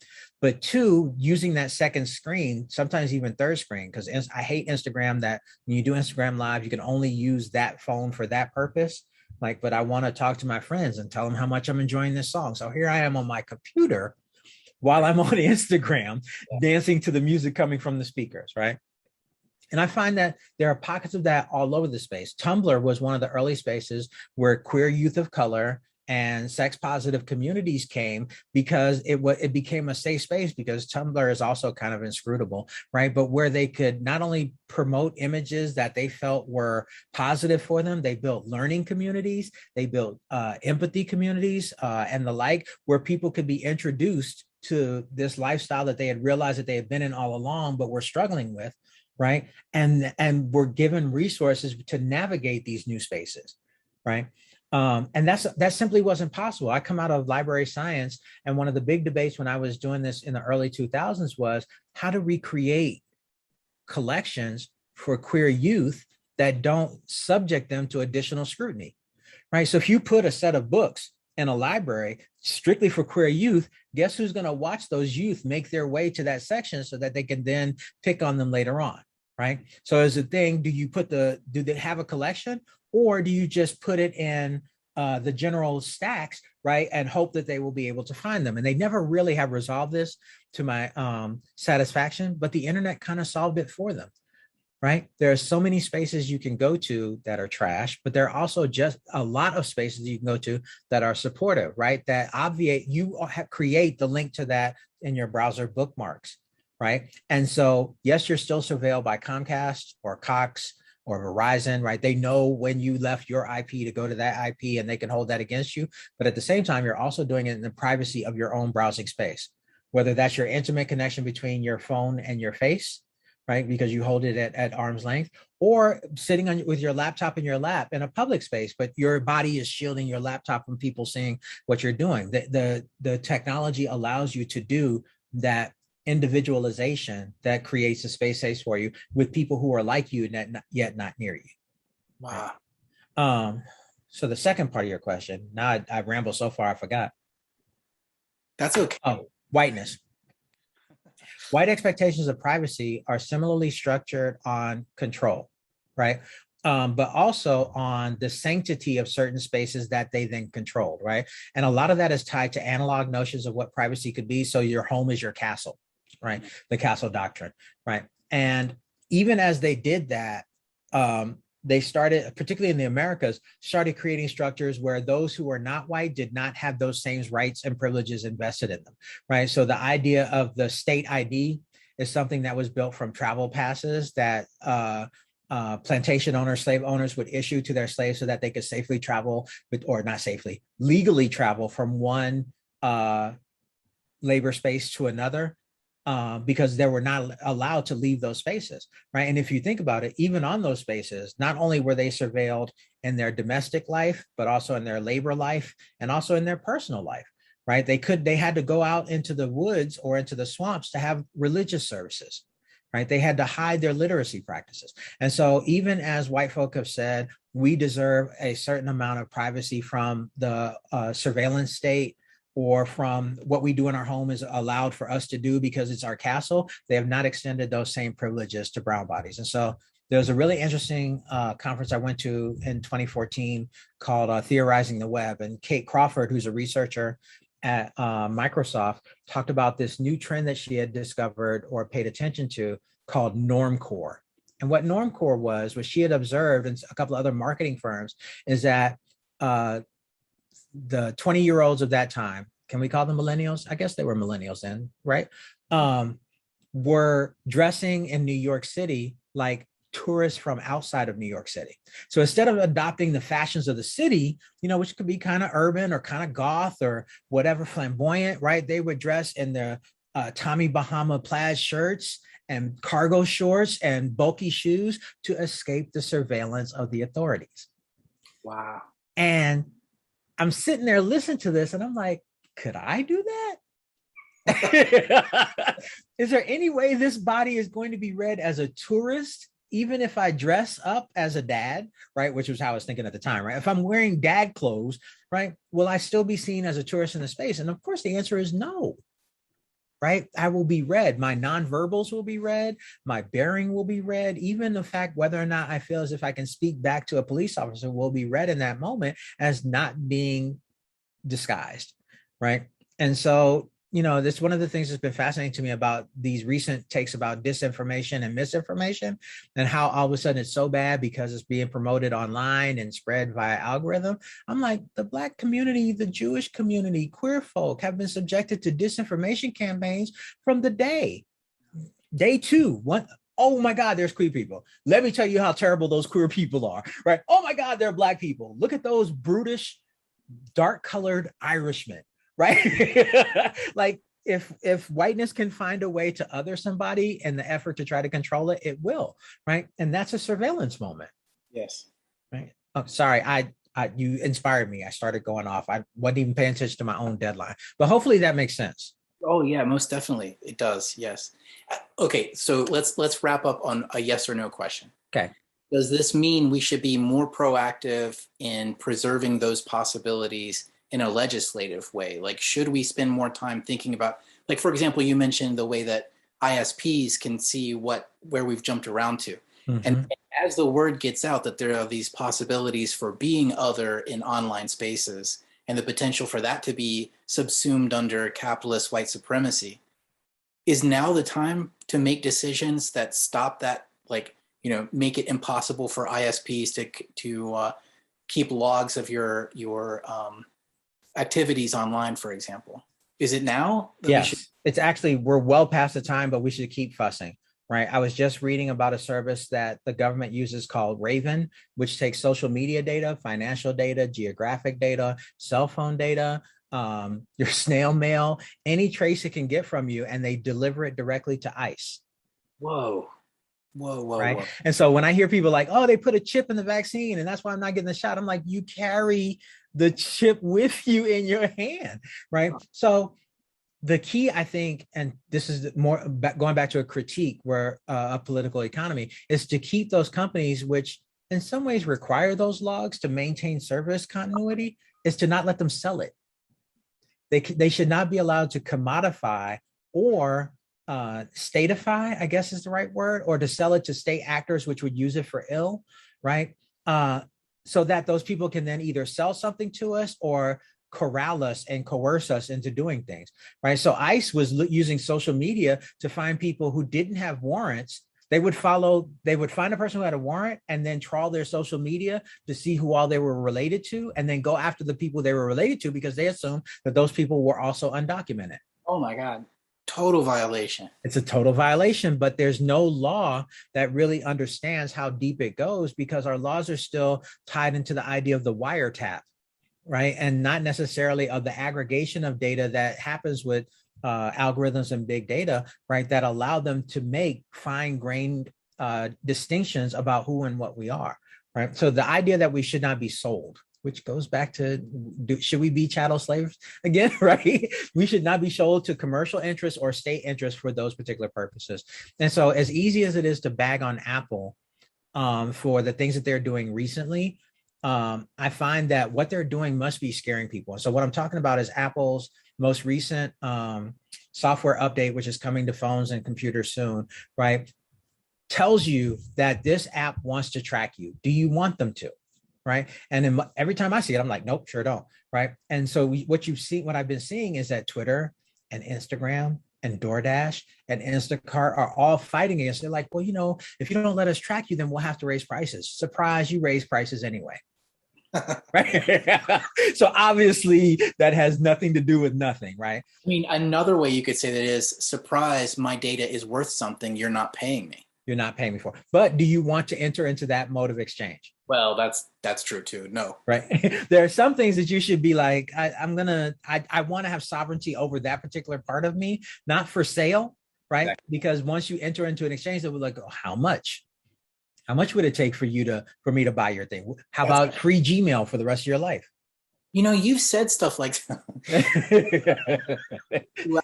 but two, using that second screen, sometimes even third screen, because I hate Instagram that when you do Instagram Live, you can only use that phone for that purpose. Like, but I want to talk to my friends and tell them how much I'm enjoying this song. So here I am on my computer while I'm on Instagram, dancing to the music coming from the speakers, right? And I find that there are pockets of that all over the space. Tumblr was one of the early spaces where queer youth of color and sex positive communities came, because it became a safe space, because Tumblr is also kind of inscrutable, right? But where they could not only promote images that they felt were positive for them, they built learning communities, they built empathy communities and the like, where people could be introduced to this lifestyle that they had realized that they had been in all along, but were struggling with, right? And we're given resources to navigate these new spaces, right? And that simply wasn't possible. I come out of library science, and one of the big debates when I was doing this in the early 2000s was how to recreate collections for queer youth that don't subject them to additional scrutiny, right? So if you put a set of books in a library strictly for queer youth, guess who's going to watch those youth make their way to that section so that they can then pick on them later on, right? So as a thing, do they have a collection, or do you just put it in the general stacks, right, and hope that they will be able to find them? And they never really have resolved this to my satisfaction, but the internet kind of solved it for them, right? There are so many spaces you can go to that are trash, but there are also just a lot of spaces you can go to that are supportive, right? That obviate, create the link to that in your browser bookmarks, right? And so, yes, you're still surveilled by Comcast or Cox or Verizon, right? They know when you left your IP to go to that IP, and they can hold that against you. But at the same time, you're also doing it in the privacy of your own browsing space, whether that's your intimate connection between your phone and your face, right? Because you hold it at arm's length, or sitting with your laptop in your lap in a public space, but your body is shielding your laptop from people seeing what you're doing. The technology allows you to do that individualization that creates a space for you with people who are like you, yet not near you. Wow. So the second part of your question, now I rambled so far, I forgot. That's okay. Oh, whiteness. White expectations of privacy are similarly structured on control, right? But also on the sanctity of certain spaces that they then controlled, right? And a lot of that is tied to analog notions of what privacy could be. So your home is your castle, right? The Castle Doctrine, right? And even as they did that, they started, particularly in the Americas, started creating structures where those who were not white did not have those same rights and privileges invested in them, right? So the idea of the state ID is something that was built from travel passes that plantation owners, slave owners would issue to their slaves so that they could safely travel, or not safely, legally travel from one labor space to another. Because they were not allowed to leave those spaces, right? And if you think about it, even on those spaces, not only were they surveilled in their domestic life, but also in their labor life and also in their personal life, right? They had to go out into the woods or into the swamps to have religious services, right? They had to hide their literacy practices. And so even as white folk have said, we deserve a certain amount of privacy from the surveillance state, or from what we do in our home is allowed for us to do because it's our castle, they have not extended those same privileges to brown bodies. And so there's a really interesting conference I went to in 2014 called Theorizing the Web. And Kate Crawford, who's a researcher at Microsoft, talked about this new trend that she had discovered or paid attention to called normcore. And what normcore was she had observed in a couple of other marketing firms is that the 20-year-olds of that time, can we call them millennials? I guess they were millennials then, right? Were dressing in New York City like tourists from outside of New York City. So instead of adopting the fashions of the city, which could be kind of urban or kind of goth or whatever, flamboyant, right? They would dress in their Tommy Bahama plaid shirts and cargo shorts and bulky shoes to escape the surveillance of the authorities. Wow. And I'm sitting there listening to this and I'm like, could I do that? Is there any way this body is going to be read as a tourist even if I dress up as a dad, right, which was how I was thinking at the time, right? If I'm wearing dad clothes, right, will I still be seen as a tourist in the space? And of course, the answer is no, right? I will be read. My nonverbals will be read. My bearing will be read. Even the fact whether or not I feel as if I can speak back to a police officer will be read in that moment as not being disguised, right? And so, you know, that's one of the things that's been fascinating to me about these recent takes about disinformation and misinformation, and how all of a sudden it's so bad because it's being promoted online and spread via algorithm. I'm like, the Black community, the Jewish community, queer folk have been subjected to disinformation campaigns from the day two. One, oh my God, there's queer people. Let me tell you how terrible those queer people are, right? Oh my God, they're Black people. Look at those brutish, dark-colored Irishmen, right? Like, if whiteness can find a way to other somebody in the effort to try to control it, it will, right? And that's a surveillance moment. Yes. Right. Oh, sorry, you inspired me. I started going off. I wasn't even paying attention to my own deadline, but hopefully that makes sense. Oh yeah, most definitely it does. Yes. Okay, so let's wrap up on a yes or no question. Okay. Does this mean we should be more proactive in preserving those possibilities in a legislative way? Like, should we spend more time thinking about, like, for example, you mentioned the way that ISPs can see where we've jumped around to. Mm-hmm. And as the word gets out that there are these possibilities for being other in online spaces and the potential for that to be subsumed under capitalist white supremacy, is now the time to make decisions that stop that, like, make it impossible for ISPs to keep logs of your activities online, for example? Is it now? Yes, it's actually, we're well past the time, but we should keep fussing, right? I was just reading about a service that the government uses called Raven, which takes social media data, financial data, geographic data, cell phone data, your snail mail, any trace it can get from you, and they deliver it directly to ICE. Whoa. Right. Whoa. And so when I hear people like, oh, they put a chip in the vaccine and that's why I'm not getting the shot, I'm like, you carry the chip with you in your hand, right? So the key, I think, and this is more going back to a critique where a political economy, is to keep those companies, which in some ways require those logs to maintain service continuity, is to not let them sell it. They should not be allowed to commodify or statify, I guess is the right word, or to sell it to state actors, which would use it for ill, right? So that those people can then either sell something to us or corral us and coerce us into doing things, right? So ICE was using social media to find people who didn't have warrants. They would find a person who had a warrant and then trawl their social media to see who all they were related to, and then go after the people they were related to because they assumed that those people were also undocumented. Oh my God. Total violation. It's a total violation, but there's no law that really understands how deep it goes because our laws are still tied into the idea of the wiretap, right? And not necessarily of the aggregation of data that happens with algorithms and big data, right? That allow them to make fine-grained distinctions about who and what we are, right? So the idea that we should not be sold, which goes back to, should we be chattel slaves again, right? We should not be sold to commercial interests or state interests for those particular purposes. And so as easy as it is to bag on Apple for the things that they're doing recently, I find that what they're doing must be scaring people. And so what I'm talking about is Apple's most recent software update, which is coming to phones and computers soon, right? Tells you that this app wants to track you. Do you want them to? Right. And then every time I see it, I'm like, nope, sure don't. Right. And so what I've been seeing is that Twitter and Instagram and DoorDash and Instacart are all fighting against it. They're like, well, if you don't let us track you, then we'll have to raise prices. Surprise, you raise prices anyway. Right. So obviously that has nothing to do with nothing. Right. I mean, another way you could say that is, surprise, my data is worth something you're not paying me. You're not paying me for. But do you want to enter into that mode of exchange? Well, that's true too. No. Right. There are some things that you should be like, I want to have sovereignty over that particular part of me, not for sale. Right. Exactly. Because once you enter into an exchange, that would like, oh, how much? How much would it take for me to buy your thing? How about right. Free Gmail for the rest of your life? You've said stuff like that.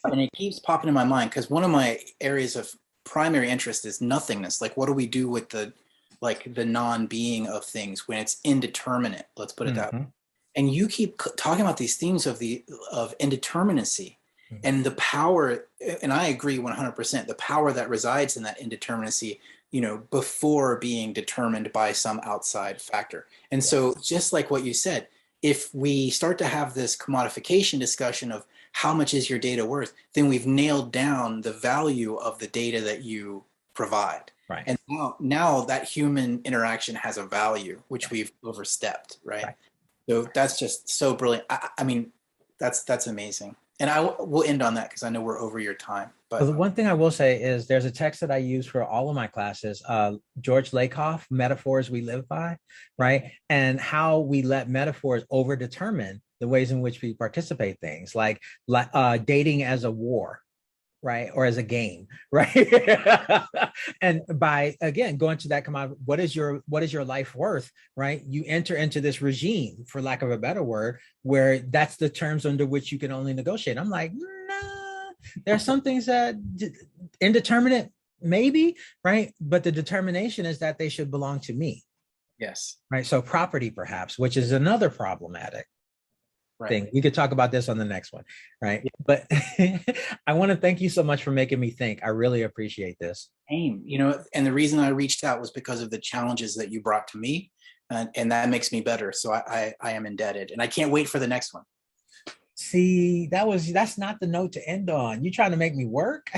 And it keeps popping in my mind because one of my areas of primary interest is nothingness. Like, what do we do with the non-being of things when it's indeterminate? Let's put it that way. And you keep talking about these themes of indeterminacy and the power, and I agree 100%, the power that resides in that indeterminacy, before being determined by some outside factor. And so just like what you said, if we start to have this commodification discussion of how much is your data worth, then we've nailed down the value of the data that you provide. Right. And now that human interaction has a value, which we've overstepped, right? So that's just so brilliant. I mean, that's amazing. And we'll end on that because I know we're over your time. But the one thing I will say is there's a text that I use for all of my classes, George Lakoff, Metaphors We Live By, right? And how we let metaphors overdetermine the ways in which we participate things, like dating as a war, right? Or as a game, right? And by, again, going to that commodity, what is your life worth, right? You enter into this regime, for lack of a better word, where that's the terms under which you can only negotiate. I'm like, nah, there are some things that indeterminate, maybe, right? But the determination is that they should belong to me. Yes. Right. So property, perhaps, which is another problematic thing. We could talk about this on the next one, right? Yeah. But I want to thank you so much for making me think. I really appreciate this. Same, and the reason I reached out was because of the challenges that you brought to me, and that makes me better. So I am indebted, and I can't wait for the next one. See, that's not the note to end on. You trying to make me work?